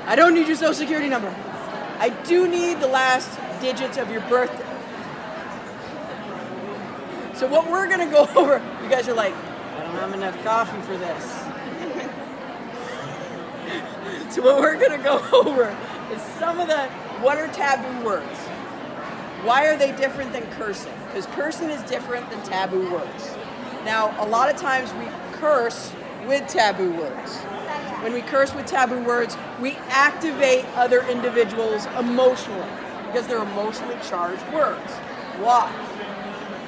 I don't need your social security number. I do need the last digits of your birthday. So what we're gonna go over, you guys are like, I don't have enough coffee for this. So what we're gonna go over is some of what are taboo words? Why are they different than cursing? Because cursing is different than taboo words. Now, a lot of times we curse with taboo words. When we curse with taboo words, we activate other individuals emotionally because they're emotionally charged words. Why?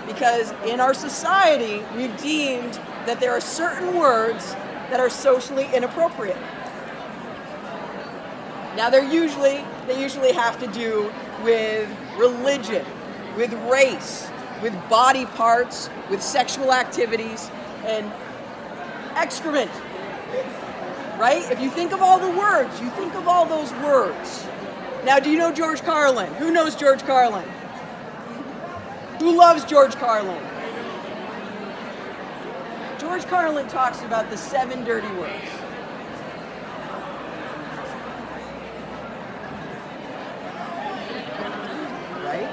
Because in our society, we've deemed that there are certain words that are socially inappropriate. Now, they usually have to do with religion, with race, with body parts, with sexual activities, and excrement. Right? If you think of all the words, you think of all those words. Now, do you know George Carlin? Who knows George Carlin? Who loves George Carlin? George Carlin talks about the 7 dirty words. Right?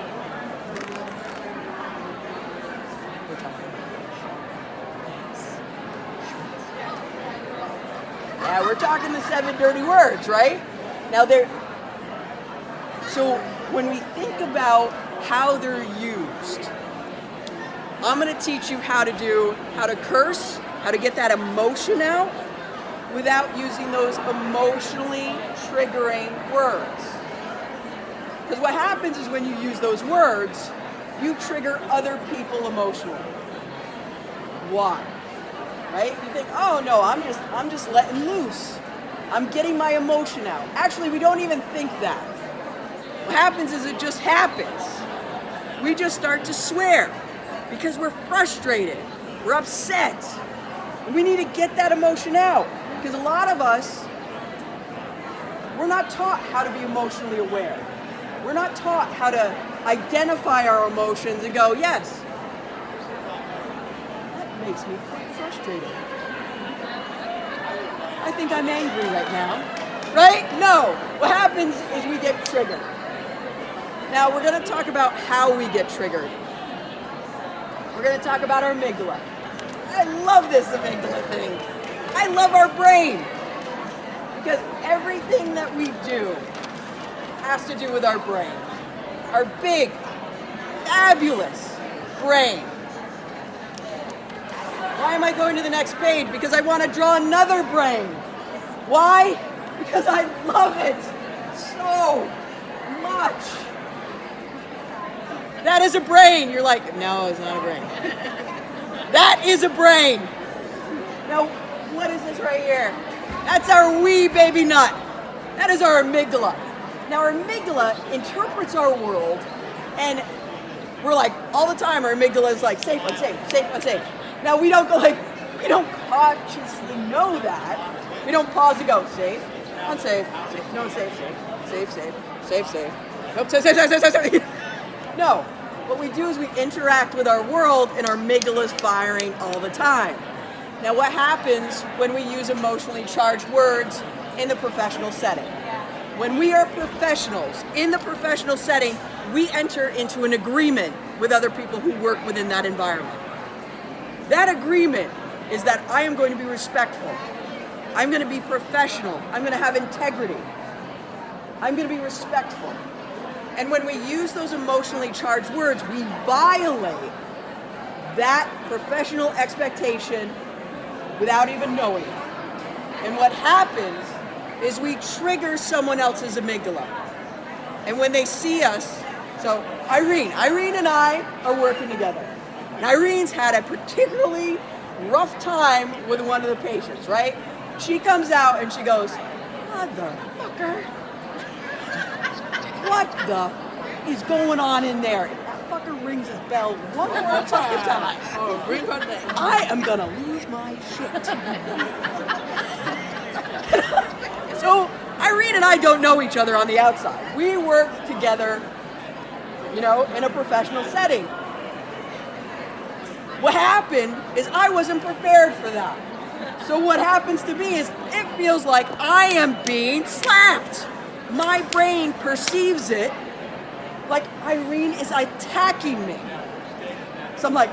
Yeah, we're talking the 7 dirty words, right? Now so when we think about how they're used, I'm going to teach you how to curse, how to get that emotion out without using those emotionally triggering words. Because what happens is when you use those words, you trigger other people emotionally. Why? Right? You think, oh no, I'm just letting loose. I'm getting my emotion out. Actually, we don't even think that. What happens is it just happens. We just start to swear because we're frustrated, we're upset, and we need to get that emotion out. Because a lot of us, we're not taught how to be emotionally aware. We're not taught how to identify our emotions and go, yes, that makes me quite frustrated. I think I'm angry right now. Right? No. What happens is we get triggered. Now we're going to talk about how we get triggered. We're going to talk about our amygdala. I love this amygdala thing. I love our brain. Because everything that we do has to do with our brain. Our big, fabulous brain. Why am I going to the next page? Because I want to draw another brain. Why? Because I love it so much. That is a brain. You're like, no, it's not a brain. That is a brain. Now, what is this right here? That's our wee baby nut. That is our amygdala. Now, our amygdala interprets our world, and we're like, all the time, our amygdala is like, safe, unsafe, safe, unsafe. Now, we don't consciously know that. We don't pause to go, safe, unsafe, safe, no, safe, safe, safe, safe, safe, safe. Nope, safe, safe, safe, safe, safe, safe. No. What we do is we interact with our world, and our amygdala is firing all the time. Now, what happens when we use emotionally charged words in the professional setting? When we are professionals in the professional setting, we enter into an agreement with other people who work within that environment. That agreement is that I am going to be respectful. I'm going to be professional. I'm going to have integrity. I'm going to be respectful. And when we use those emotionally charged words, we violate that professional expectation without even knowing it. And what happens is we trigger someone else's amygdala. And when they see us, so Irene and I are working together. And Irene's had a particularly rough time with one of the patients, right? She comes out and she goes, motherfucker, what the is going on in there? If that fucker rings his bell one more time, I am gonna lose my shit. So Irene and I don't know each other on the outside. We work together, in a professional setting. What happened is I wasn't prepared for that. So what happens to me is it feels like I am being slapped. My brain perceives it like Irene is attacking me. So I'm like,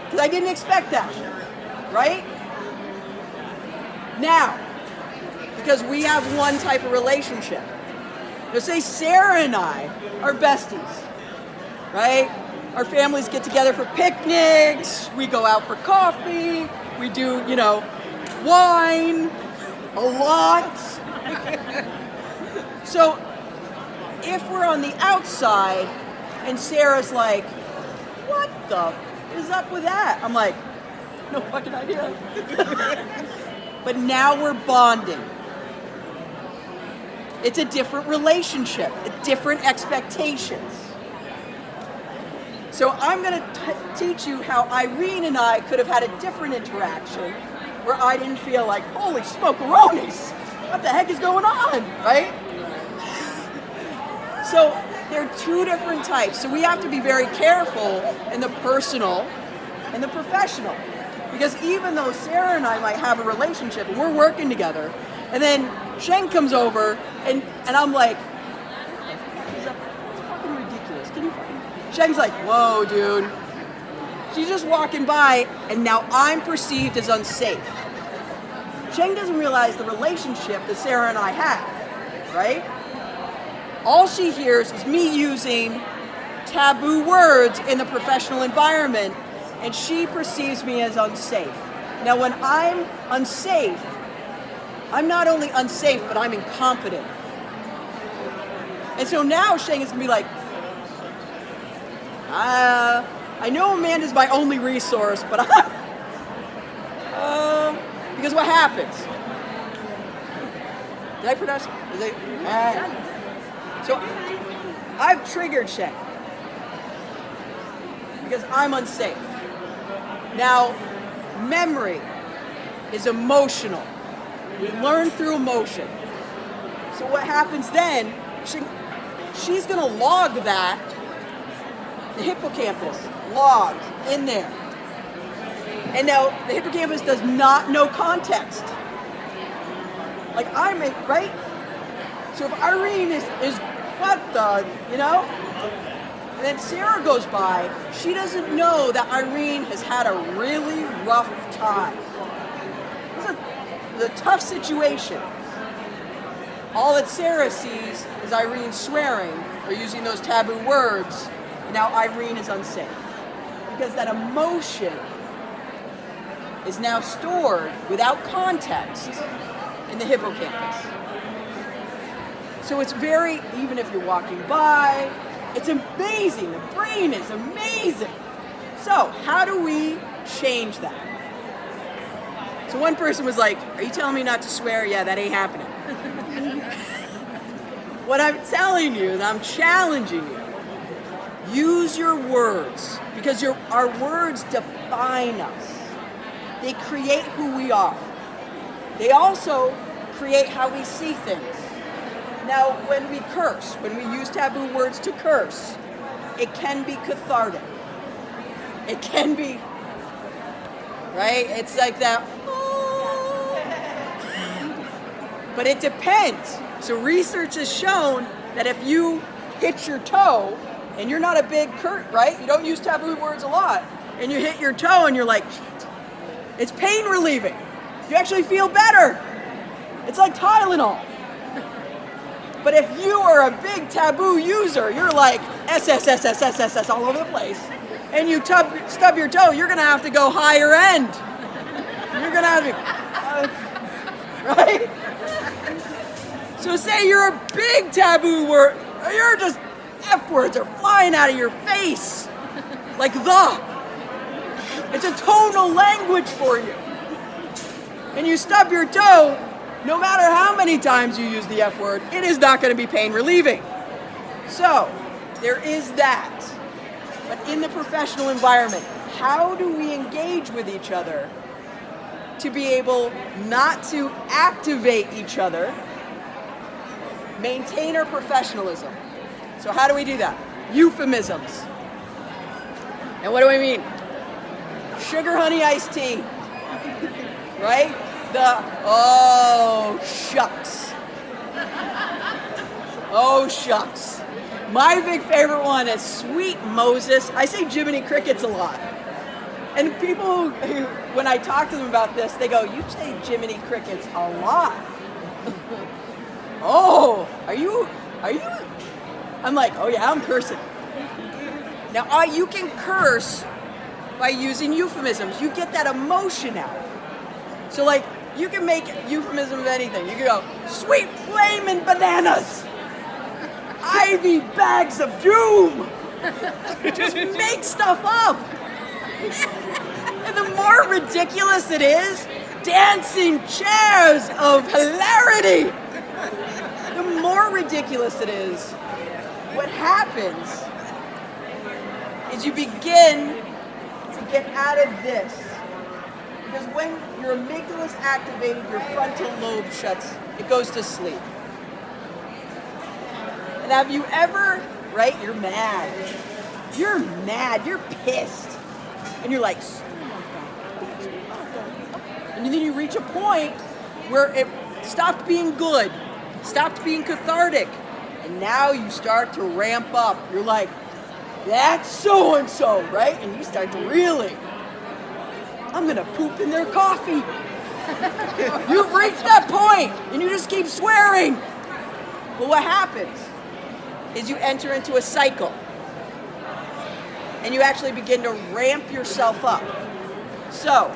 because I didn't expect that, right? Now, because we have one type of relationship. Now say Sarah and I are besties, right? Our families get together for picnics, we go out for coffee, we do, wine, a lot. So if we're on the outside and Sarah's like, what the is up with that? I'm like, no fucking idea. But now we're bonding. It's a different relationship, different expectations. So I'm going to teach you how Irene and I could have had a different interaction where I didn't feel like, holy smoke-a-ronies, what the heck is going on, right? So there are two different types. So we have to be very careful in the personal and the professional. Because even though Sarah and I might have a relationship and we're working together, and then Sheng comes over and I'm like, it's fucking ridiculous. Can you fucking... Sheng's like, whoa, dude. She's just walking by, and now I'm perceived as unsafe. Sheng doesn't realize the relationship that Sarah and I have, right? All she hears is me using taboo words in the professional environment, and she perceives me as unsafe. Now, when I'm unsafe, I'm not only unsafe, but I'm incompetent. And so now Sheng is gonna be like, I know Amanda's my only resource, but because what happens? Did I pronounce it? So I've triggered Sheng because I'm unsafe. Now, memory is emotional. We learn through emotion. So what happens then, she's gonna log that, the hippocampus logged in there. And now the hippocampus does not know context. Like right? So if Irene is what the, and then Sarah goes by, she doesn't know that Irene has had a really rough time. It's a tough situation. All that Sarah sees is Irene swearing or using those taboo words, and now Irene is unsafe. Because that emotion is now stored without context in the hippocampus. So it's very, even if you're walking by, it's amazing. The brain is amazing. So how do we change that? So one person was like, are you telling me not to swear? Yeah, that ain't happening. What I'm telling you is I'm challenging you. Use your words, because our words define us. They create who we are. They also create how we see things. Now, when we curse, when we use taboo words to curse, it can be cathartic. It can be, right? It's like that. But it depends. So research has shown that if you hit your toe, and you're not a big right? You don't use taboo words a lot. And you hit your toe and you're like, it's pain relieving. You actually feel better. It's like Tylenol. But if you are a big taboo user, you're like S all over the place, and you stub your toe, you're gonna have to go higher end. You're gonna have to, right? So say you're a big taboo word, you're just F words are flying out of your face, like the. It's a tonal language for you. And you stub your toe, no matter how many times you use the F word, it is not going to be pain relieving. So, there is that. But in the professional environment, how do we engage with each other to be able not to activate each other, maintain our professionalism? So how do we do that? Euphemisms. And what do I mean? Sugar, honey, iced tea. right? Oh, shucks. Oh, shucks. My big favorite one is Sweet Moses. I say Jiminy Crickets a lot. And people who, when I talk to them about this, they go, you say Jiminy Crickets a lot. Oh, are you? I'm like, oh yeah, I'm cursing. Now, you can curse by using euphemisms. You get that emotion out. So like, you can make euphemism of anything. You can go, sweet flamin' bananas. Ivy bags of doom. Just make stuff up. And the more ridiculous it is, dancing chairs of hilarity. The more ridiculous it is, what happens is you begin to get out of this. Because when your amygdala is activated, your frontal lobe shuts, it goes to sleep. And have you ever, right, you're mad, you're pissed, and you're like, and then you reach a point where it stopped being good, stopped being cathartic, and now you start to ramp up. You're like, that's so-and-so, right? And you start to really, I'm gonna poop in their coffee. You've reached that point, and you just keep swearing. Well, what happens is you enter into a cycle, and you actually begin to ramp yourself up. So,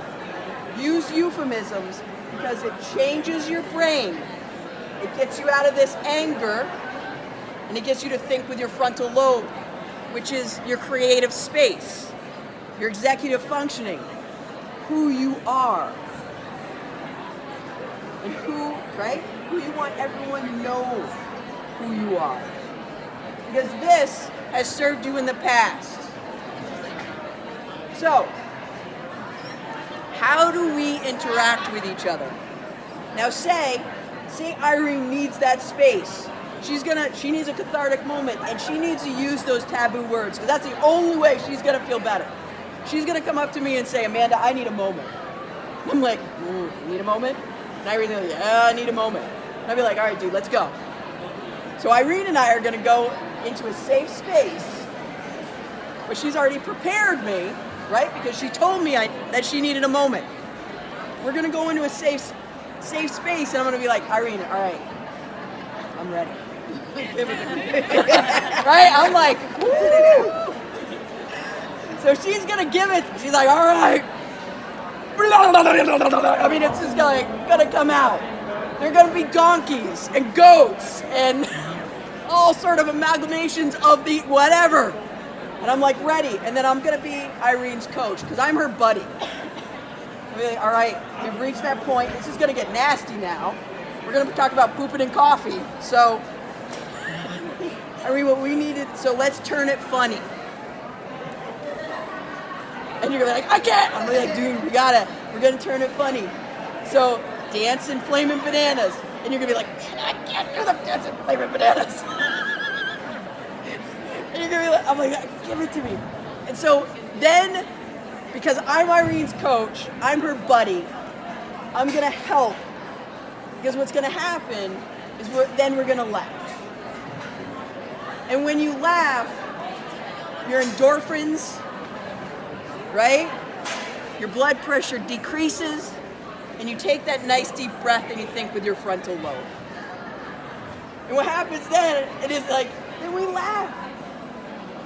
use euphemisms because it changes your brain. It gets you out of this anger, and it gets you to think with your frontal lobe, which is your creative space, your executive functioning, who you are, and who you want everyone to know who you are. Because this has served you in the past. So, how do we interact with each other? Now say Irene needs that space. She needs a cathartic moment, and she needs to use those taboo words, because that's the only way she's gonna feel better. She's gonna come up to me and say, Amanda, I need a moment. I'm like, you need a moment? And Irene's like, yeah, I need a moment. And I'll be like, all right, dude, let's go. So Irene and I are gonna go into a safe space, but she's already prepared me, right? Because she told me that she needed a moment. We're gonna go into a safe space, and I'm gonna be like, Irene, all right, I'm ready. Right? I'm like, woo! So she's gonna give it. She's like, all right. I mean, it's just gonna come out. There are gonna be donkeys and goats and all sort of amalgamations of the whatever. And I'm like, ready. And then I'm gonna be Irene's coach because I'm her buddy. I'm like, all right, we've reached that point. This is gonna get nasty now. We're gonna talk about pooping and coffee. So, Irene, what we needed. So let's turn it funny. And you're like, I can't. I'm like, dude, we're gonna turn it funny. So dancing flaming bananas. And you're gonna be like, man, I can't do the dancing flaming bananas. And you're gonna be like, I'm like, give it to me. And so then, because I'm Irene's coach, I'm her buddy, I'm gonna help. Because what's gonna happen is we're gonna laugh. And when you laugh, your endorphins, right? Your blood pressure decreases, and you take that nice deep breath and you think with your frontal lobe. And what happens then, it is like, then we laugh.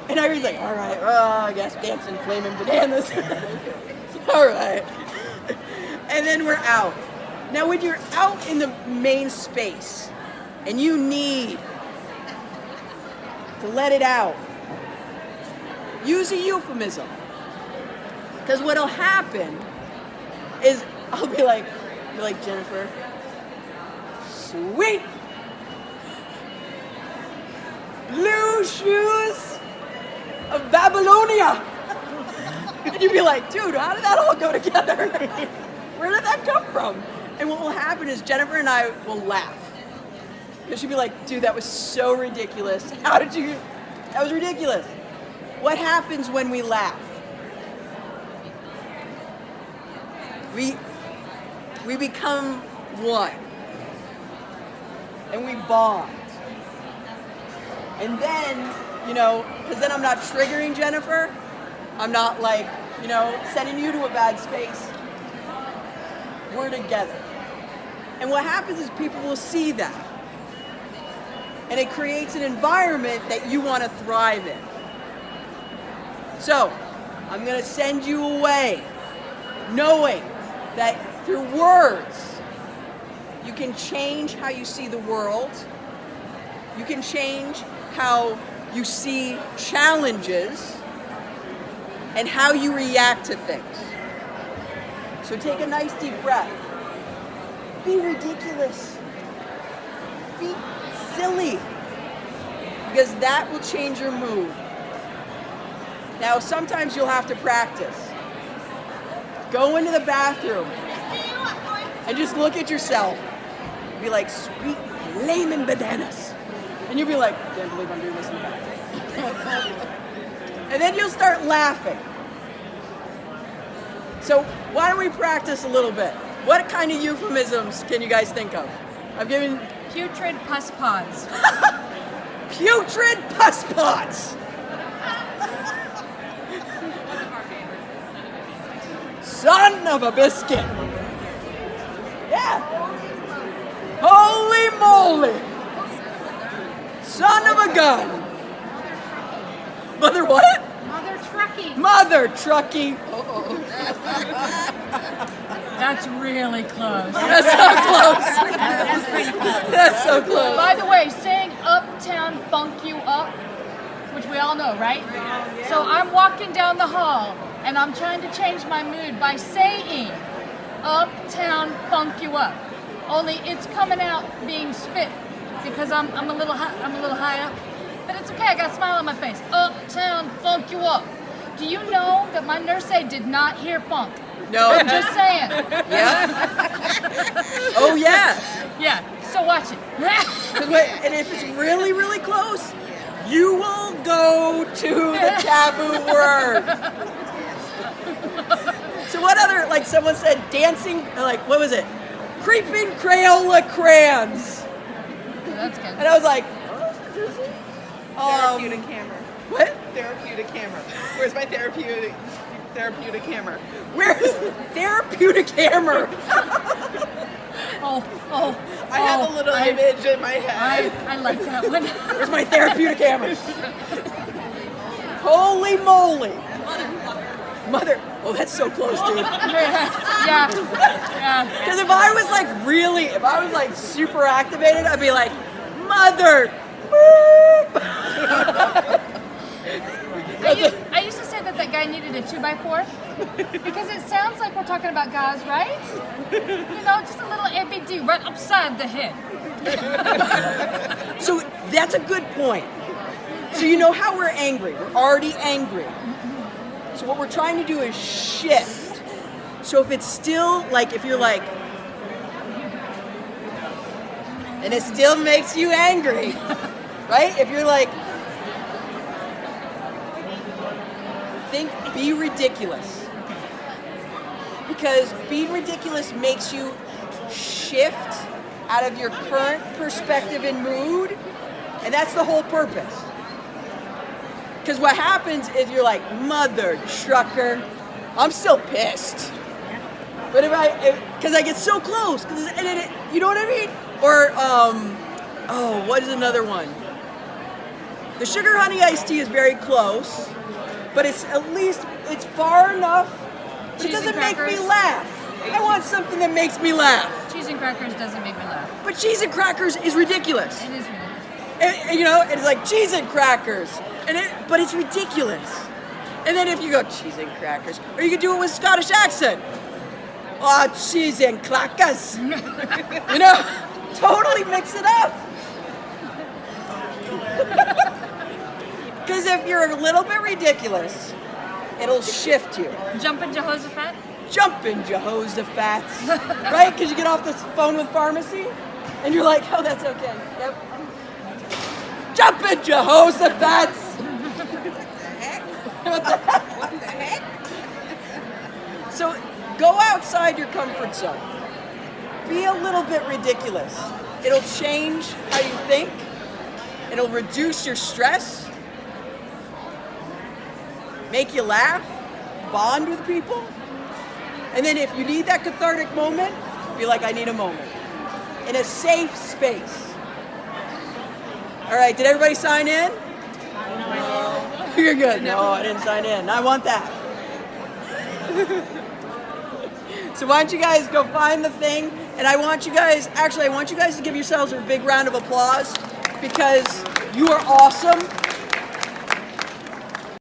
And Irene's like, all right, I guess dancing flaming bananas. All right. And then we're out. Now when you're out in the main space, and you need to let it out, use a euphemism. Because what'll happen is I'll be like Jennifer, sweet blue shoes of Babylonia. And you'd be like, dude, how did that all go together? Where did that come from? And what will happen is Jennifer and I will laugh. Because she'd be like, dude, that was so ridiculous. That was ridiculous. What happens when we laugh? we become one. And we bond. And then, because then I'm not triggering Jennifer. I'm not like, sending you to a bad space. We're together. And what happens is people will see that. And it creates an environment that you want to thrive in. So, I'm going to send you away knowing that through words, you can change how you see the world. You can change how you see challenges and how you react to things. So take a nice deep breath. Be ridiculous. Be silly. Because that will change your mood. Now, sometimes you'll have to practice. Go into the bathroom and just look at yourself. Be like, sweet flaming bananas. And you'll be like, I can't believe I'm doing this in the bathroom. And then you'll start laughing. So why don't we practice a little bit? What kind of euphemisms can you guys think of? I've given... Putrid pus pods. Putrid pus pods. Son of a biscuit. Yeah. Holy moly. Son of a gun. Mother what? Mother trucking. Mother trucking. That's really close. That's so close. That's so close. By the way, saying uptown funk you up, which we all know, right? So I'm walking down the hall and I'm trying to change my mood by saying uptown funk you up. Only it's coming out being spit because I'm a little high up. But it's okay, I got a smile on my face. Uptown funk you up. Do you know that my nurse aide did not hear funk? No. I'm just saying. Yeah? Oh, yeah. Yeah, so watch it. And if it's really, really close, you will go to the taboo word. So what other, like someone said, dancing, like, what was it? Creeping Crayola crayons. That's good. And I was like, Therapeutic hammer. what? Therapeutic hammer. Where's my therapeutic hammer? Where's therapeutic hammer? I have a little image in my head. I like that one. Where's my therapeutic hammer? Holy moly. Mother. Oh, that's so close, dude. Yeah. Because if I was like super activated, I'd be like, mother. I used to say that guy needed a 2x4 because it sounds like we're talking about guys, right? Just a little ABD right upside the head. So that's a good point. So you know how we're angry. We're already angry. So what we're trying to do is shift. So if it's still like, if you're like, and it still makes you angry, right? If you're like, be ridiculous. Because being ridiculous makes you shift out of your current perspective and mood, and that's the whole purpose. Because what happens is you're like, mother trucker, I'm still pissed. But because I get so close, you know what I mean? Or, what is another one? The sugar honey iced tea is very close, but it's far enough. It doesn't make me laugh. I want something that makes me laugh. Cheese and crackers doesn't make me laugh. But cheese and crackers is ridiculous. It is ridiculous. And it's like cheese and crackers, but it's ridiculous. And then if you go cheese and crackers, or you could do it with Scottish accent. Oh, cheese and crackers. Totally mix it up. Because if you're a little bit ridiculous, it'll shift you. Jumpin' Jehoshaphat? Jumpin' Jehoshaphat. Right? Because you get off the phone with pharmacy, and you're like, oh, that's okay. Yep. Jumpin' Jehoshaphat. What the heck? So Go outside your comfort zone. Be a little bit ridiculous. It'll change how you think. It'll reduce your stress. Make you laugh. Bond with people. And then if you need that cathartic moment, be like, I need a moment. In a safe space. All right, did everybody sign in? No. You're good. No, I didn't sign in. I want that. So why don't you guys go find the thing, and I want you guys to give yourselves a big round of applause because you are awesome.